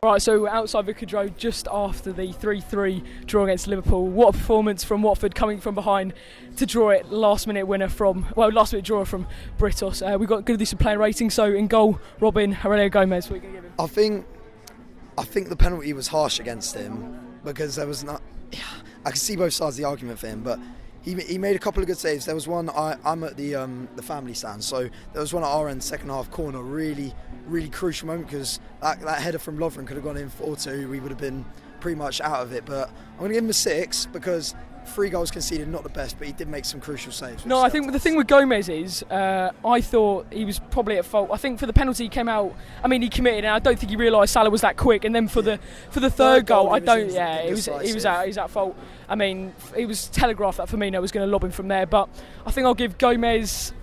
Right, so we're outside Vicarage Road just after the 3-3 draw against Liverpool. What a performance from Watford, coming from behind to draw it. Last minute draw from Britos. We've got going to do some player ratings. So in goal, Robin, Aurelio Gomez. What are you going to give him? I think the penalty was harsh against him because there was not. I can see both sides of the argument for him, but he made a couple of good saves. There was one. I'm at the family stand, so there was one at our end, second half corner, really crucial moment because that header from Lovren could have gone in 4-2. We would have been pretty much out of it. But I'm going to give him a 6 because 3 goals conceded, not the best, but he did make some crucial saves. No, I think the thing with Gomez is I thought he was probably at fault. I think for the penalty he came out. I mean, he committed, and I don't think he realised Salah was that quick. And then for the third goal, I don't. Yeah, he was at fault. I mean, it was telegraphed that Firmino was going to lob him from there. But I think I'll give Gomez.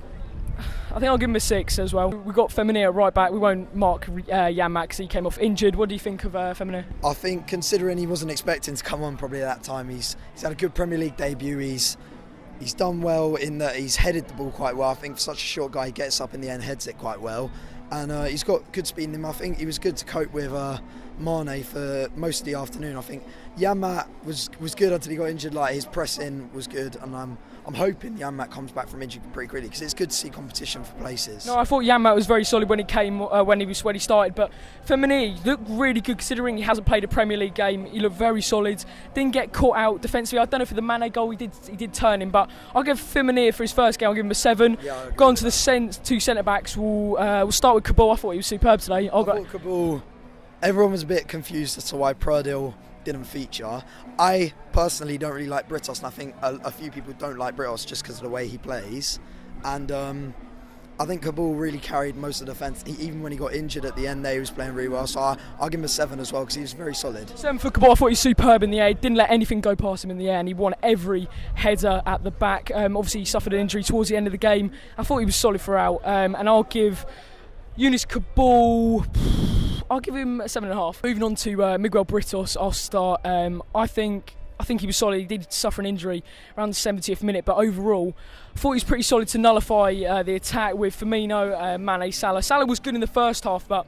I think I'll give him a 6 as well. We've got Firmino right back. We won't mark Jan-Max because he came off injured. What do you think of Firmino? I think, considering he wasn't expecting to come on probably at that time, he's had a good Premier League debut. He's done well in that he's headed the ball quite well. I think for such a short guy, he gets up in the end, heads it quite well. And he's got good speed in him. I think he was good to cope with Mane for most of the afternoon. I think Jan-Max was good until he got injured. Like, his pressing was good, and I'm hoping Jan-Max comes back from injury pretty quickly because it's good to see competition for places. No, I thought Jan-Max was very solid when he came, when he started. But Firmino looked really good considering he hasn't played a Premier League game. He looked very solid. Didn't get caught out defensively. I don't know for the Mane goal he did turn him, but I'll give Firmino for his first game. I'll give him a 7. Yeah, go on to the 2 centre backs. We'll start with Cabal. I thought he was superb today. I thought Cabal. Everyone was a bit confused as to why Pradil didn't feature. I personally don't really like Britos, and I think a few people don't like Britos just because of the way he plays. And I think Cabal really carried most of the defence. Even when he got injured at the end there, he was playing really well. So I'll give him a 7 as well because he was very solid. 7 for Cabal. I thought he was superb in the air. He didn't let anything go past him in the air, and he won every header at the back. Obviously, he suffered an injury towards the end of the game. I thought he was solid throughout. And I'll give Younes Cabal, I'll give him a 7.5. Moving on to Miguel Britos, I'll start. I think he was solid. He did suffer an injury around the 70th minute, but overall, I thought he was pretty solid to nullify the attack with Firmino, Mane, Salah. Salah was good in the first half, but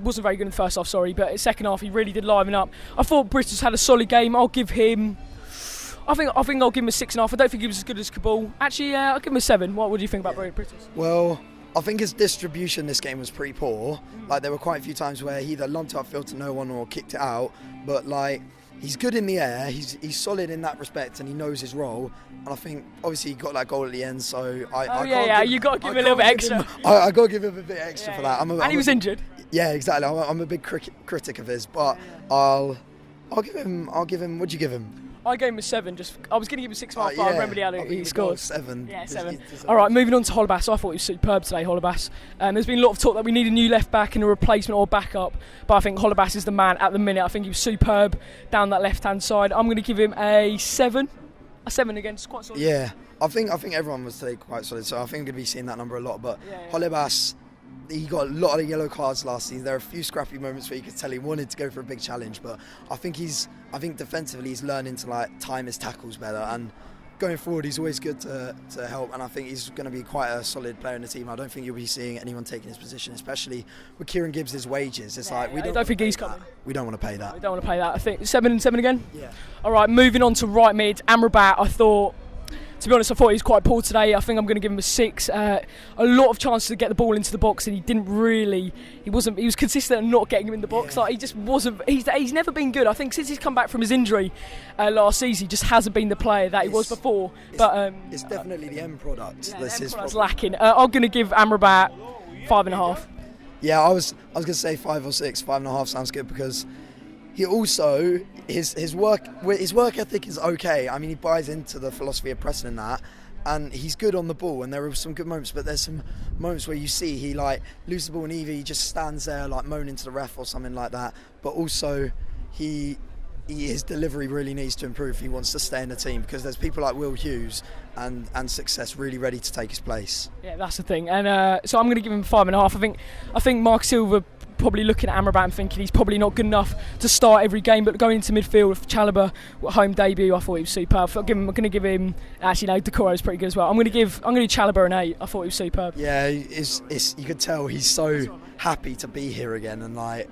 wasn't very good in the first half. But in the second half, he really did liven up. I thought Britos had a solid game. I'll give him. I think I'll give him a 6.5. I don't think he was as good as Cabal. Actually, I'll give him a 7. What do you think about Britos? Well, I think his distribution this game was pretty poor. Like, there were quite a few times where he either lumped upfield to no one or kicked it out. But like, he's good in the air. He's solid in that respect, and he knows his role. And I think obviously he got that goal at the end. So you got to give him a little bit extra. I got to give him a bit extra for that. And he was injured. Yeah, exactly. I'm a big critic of his, but I'll give him. What'd you give him? I gave him a 7. I was going to give him 6.5, but I remember he scored. 7. Yeah, 7. All right, moving on to Holebas. I thought he was superb today, Holebas. There's been a lot of talk that we need a new left back and a replacement or backup, but I think Holebas is the man at the minute. I think he was superb down that left-hand side. I'm going to give him a 7. A 7 again, it's quite solid. Yeah, I think everyone was today quite solid, so I think I'm going to be seeing that number a lot. But Holebas, he got a lot of yellow cards last season. There are a few scrappy moments where you could tell he wanted to go for a big challenge, but I think defensively he's learning to like time his tackles better, and going forward he's always good to help, and I think he's going to be quite a solid player in the team. I don't think you'll be seeing anyone taking his position, especially with Kieran Gibbs' wages. It's like, I don't think he's coming. We don't want to pay that. We don't want to pay that. I think 7 and 7 again? Yeah. All right, moving on to right mid, Amrabat. To be honest, I thought he was quite poor today. I think I'm going to give him a 6. A lot of chances to get the ball into the box, and he didn't really. He was consistent in not getting him in the box. Like, he just wasn't. He's never been good. I think since he's come back from his injury last season, he just hasn't been the player that he was before. But it's definitely the end product. Yeah, the end product's lacking. I'm going to give Amrabat 5.5. Yeah, I was going to say 5 or 6. 5.5 sounds good because he also his work ethic is okay. I mean, he buys into the philosophy of pressing and that, and he's good on the ball. And there are some good moments, but there's some moments where you see he like loses the ball and either he just stands there like moaning to the ref or something like that. But also his delivery really needs to improve if he wants to stay in the team, because there's people like Will Hughes and Success really ready to take his place. Yeah, that's the thing. And so I'm going to give him 5.5. I think Mark Silva probably looking at Amrabat and thinking he's probably not good enough to start every game, but going into midfield with Chalobah home debut, I thought he was superb. I'm going to give him. Actually, no, Decore is pretty good as well. I'm going to give Chalobah an 8. I thought he was superb. Yeah, you could tell he's so happy to be here again, and like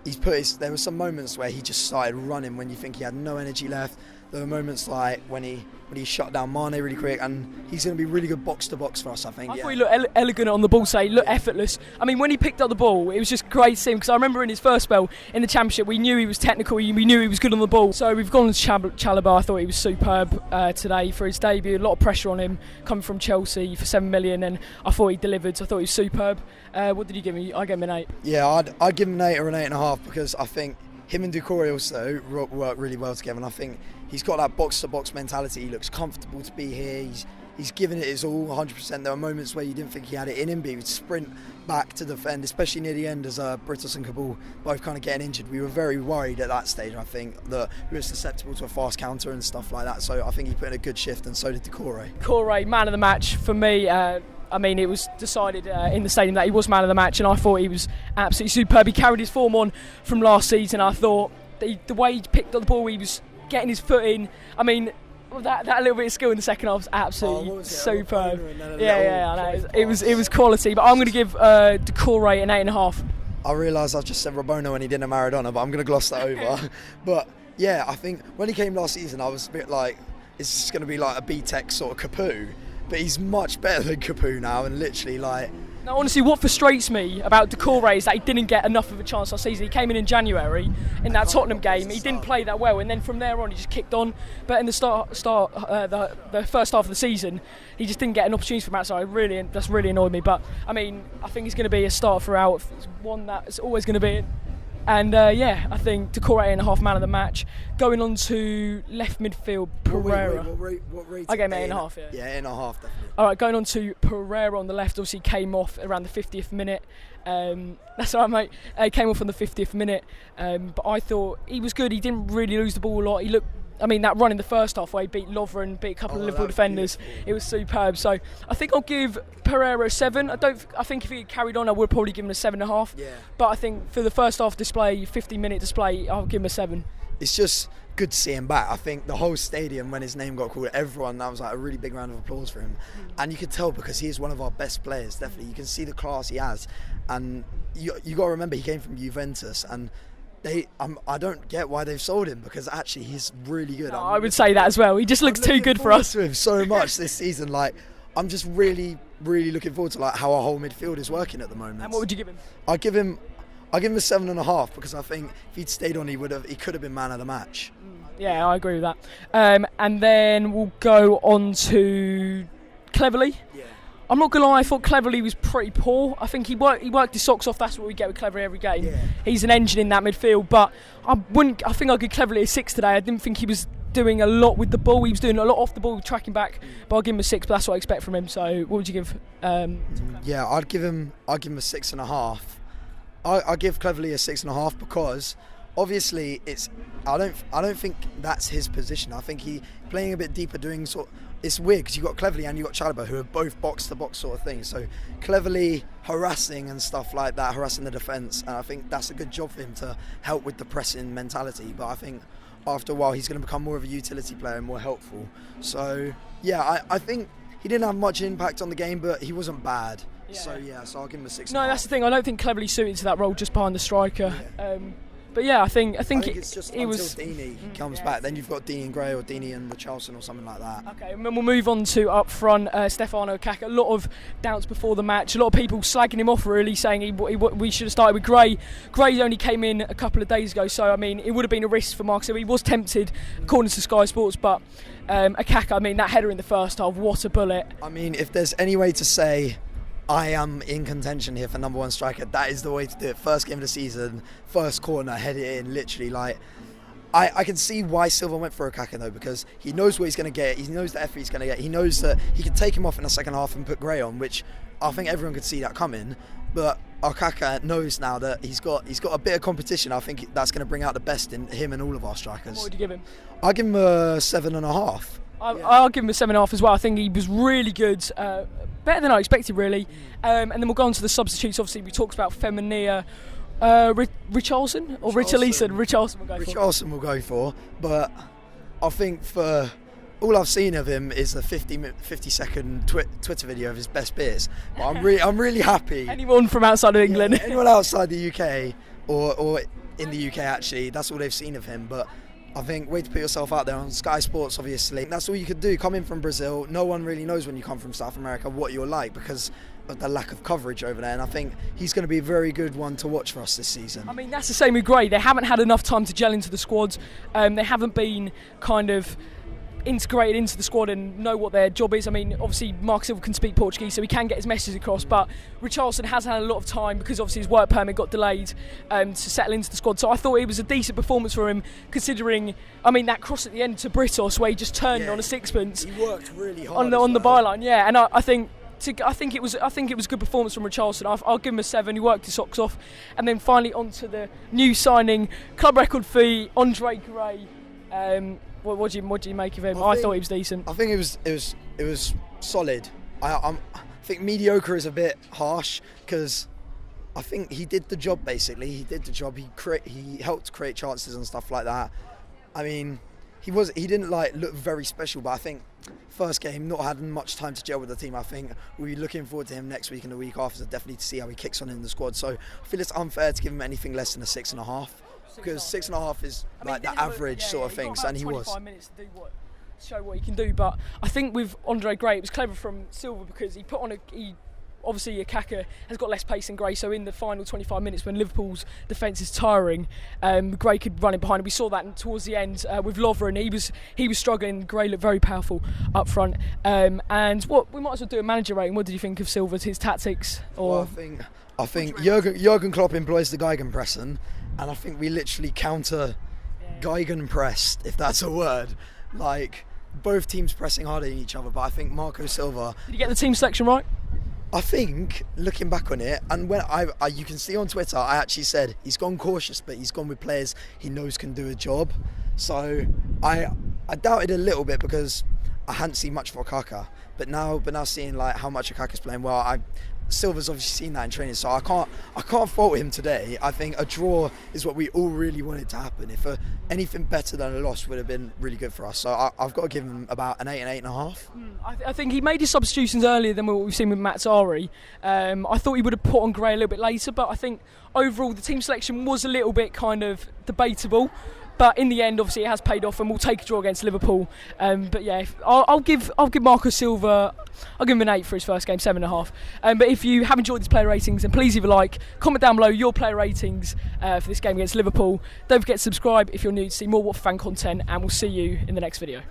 there were some moments where he just started running when you think he had no energy left. There were moments like when he shut down Mane really quick, and he's going to be really good box to box for us, I think. I thought he looked elegant on the ball, he looked effortless. I mean, when he picked up the ball, it was just great to see him, because I remember in his first spell in the Championship, we knew he was technical, we knew he was good on the ball. So we've gone to Chalobah. I thought he was superb today for his debut. A lot of pressure on him coming from Chelsea for 7 million, and I thought he delivered. So I thought he was superb. What did you give me? I gave him an 8. Yeah, I'd give him an 8 or an 8.5, because I think him and Doucouré also work really well together, and I think he's got that box-to-box mentality. He looks comfortable to be here. He's giving it his all, 100%. There were moments where you didn't think he had it in him, but he would sprint back to defend, especially near the end as Britos and Kabul both kind of getting injured. We were very worried at that stage, I think, that he was susceptible to a fast counter and stuff like that. So I think he put in a good shift, and so did Doucouré. Doucouré, man of the match for me. I mean, it was decided in the stadium that he was man of the match, and I thought he was absolutely superb. He carried his form on from last season. I thought the way he picked up the ball, he was getting his foot in. I mean, that little bit of skill in the second half was absolutely superb. I know. It was quality. But I'm going to give Doucouré an 8.5. I realised I've just said Rabona when he didn't have Maradona, but I'm going to gloss that over. But yeah, I think when he came last season, I was a bit like, it's just going to be like a B-Tech sort of Capu. But he's much better than Capu now, and literally like... Now, honestly, what frustrates me about Doucouré is that he didn't get enough of a chance last season. He came in January in that Tottenham game. He didn't play that well, and then from there on, he just kicked on. But in the the first half of the season, he just didn't get an opportunity from outside. That's really annoyed me. But I mean, I think he's going to be a starter throughout. It's one that's always going to be in. And I think Doucouré 8.5 man of the match. Going on to left midfield, Pereira. What rate? I gave him 8.5. Yeah, 8.5 definitely. All right, going on to Pereira on the left. Obviously, came off around the 50th minute. That's all right, mate. He came off on the 50th minute. But I thought he was good. He didn't really lose the ball a lot. He looked. I mean, that run in the first half where he beat Lovren, beat a couple of Liverpool defenders, it was superb. So I think I'll give Pereira a 7. I think if he had carried on, I would probably give him a 7.5. Yeah. But I think for the first half display, 50-minute display, I'll give him a 7. It's just good to see him back. I think the whole stadium, when his name got called, everyone, that was like a really big round of applause for him. And you could tell, because he is one of our best players, definitely. You can see the class he has. And you got to remember, he came from Juventus, and I don't get why they've sold him, because actually he's really good. No, I would say that as well. He just looks too good for us. To him so much this season. Like, I'm just really, really looking forward to like how our whole midfield is working at the moment. And what would you give him? I'd give him a 7.5, because I think if he'd stayed on, he could have been man of the match. Yeah, I agree with that. And then we'll go on to Cleverley. Yeah. I'm not gonna lie, I thought Cleverley was pretty poor. I think he worked his socks off. That's what we get with Cleverley every game. Yeah. He's an engine in that midfield, but I think I'd give Cleverley a 6 today. I didn't think he was doing a lot with the ball. He was doing a lot off the ball, tracking back. But I'll give him a 6. But that's what I expect from him. So what would you give? Yeah, I'd give him a 6.5. I give Cleverley a 6.5 because obviously I don't think that's his position. I think he playing a bit deeper, doing sort. It's weird because you've got Cleverley and you've got Chalobah, who are both box-to-box sort of things. So Cleverley harassing and stuff like that, harassing the defence, and I think that's a good job for him to help with the pressing mentality. But I think after a while he's going to become more of a utility player and more helpful. So yeah, I think he didn't have much impact on the game, but he wasn't bad. Yeah. So I'll give him a 6. No, that's the thing. I don't think Cleverley suited to that role just behind the striker. Yeah. But yeah, I think it's just until Deeney comes back. Then you've got Deeney and Gray or Deeney and Richarlison or something like that. Okay, and then we'll move on to up front, Stefano Kaka. A lot of doubts before the match. A lot of people slagging him off, really, saying we should have started with Gray. Gray only came in a couple of days ago, so I mean, it would have been a risk for Mark. So he was tempted, according to Sky Sports, but Kaka, I mean, that header in the first half, what a bullet. I mean, if there's any way to say I am in contention here for number one striker, that is the way to do it. First game of the season, first corner, head it in, literally. Like, I can see why Silva went for Kaka though, because he knows what he's going to get, he knows the effort he's going to get, he knows that he can take him off in the second half and put Gray on, which I think everyone could see that coming. But Kaka knows now that he's got a bit of competition. I think that's going to bring out the best in him and all of our strikers. What would you give him? I'll give him a 7.5. I'll give him a 7.5 as well. I think he was really good. Better than I expected, really. And then we'll go on to the substitutes. Obviously, we talked about Feminina, Richarlison or Richarlison. Richarlison will go for. But I think for all I've seen of him is a 50-second Twitter video of his best bits. But I'm really happy. Anyone from outside of England? Anyone outside the UK or in the UK actually. That's all they've seen of him. But I think way to put yourself out there on Sky Sports, obviously. That's all you could do. Come in from Brazil. No one really knows when you come from South America what you're like because of the lack of coverage over there. And I think he's going to be a very good one to watch for us this season. I mean, that's the same with Gray. They haven't had enough time to gel into the squad. They haven't been kind of integrated into the squad and know what their job is. I mean, obviously Mark Silva can speak Portuguese, so he can get his message across, but Richarlison has had a lot of time because obviously his work permit got delayed to settle into the squad. So I thought it was a decent performance for him, considering, I mean, that cross at the end to Britos where he just turned on a sixpence. He worked really hard on the byline, yeah. And I think it was a good performance from Richarlison. I'll give him a 7. He worked his socks off, and then finally on to the new signing, club record fee, Andre Gray. What do you make of him? I thought he was decent. I think it was solid. I think mediocre is a bit harsh because I think he did the job basically. He did the job. He helped create chances and stuff like that. I mean, he didn't look very special, but I think first game not had much time to gel with the team. I think we'll be looking forward to him next week and the week after, definitely to see how he kicks on in the squad. So I feel it's unfair to give him anything less than a 6.5. Because 6.5 is the average sort of thing, and he was. 25 minutes to show what he can do, but I think with Andre Gray, it was clever from Silva because he put on obviously Akaka has got less pace than Gray, so in the final 25 minutes when Liverpool's defence is tiring, Gray could run in behind him. We saw that towards the end with Lovren. He was struggling. Gray looked very powerful up front. And we might as well do a manager rating. What did you think of Silva's his tactics? Well, I think Jurgen Klopp employs the Gegenpressen. And I think we literally counter Gegenpressed, if that's a word. Both teams pressing harder than each other, but I think Marco Silva... Did you get the team selection right? I think, looking back on it, and when you can see on Twitter, I actually said he's gone cautious, but he's gone with players he knows can do a job. So I doubted a little bit because I hadn't seen much for Akaka. But now seeing how much Akaka's playing well, Silva's obviously seen that in training, so I can't fault him today. I think a draw is what we all really wanted to happen. If anything better than a loss would have been really good for us, so I've got to give him about an 8 and 8.5. I think he made his substitutions earlier than what we've seen with Matsari. I thought he would have put on Gray a little bit later, but I think overall the team selection was a little bit kind of debatable. But in the end, obviously, it has paid off, and we'll take a draw against Liverpool. But yeah, I'll give Marco Silva. I'll give him an 8 for his first game, 7.5. But if you have enjoyed these player ratings, then please leave a like, comment down below your player ratings for this game against Liverpool. Don't forget to subscribe if you're new to see more Watford fan content, and we'll see you in the next video.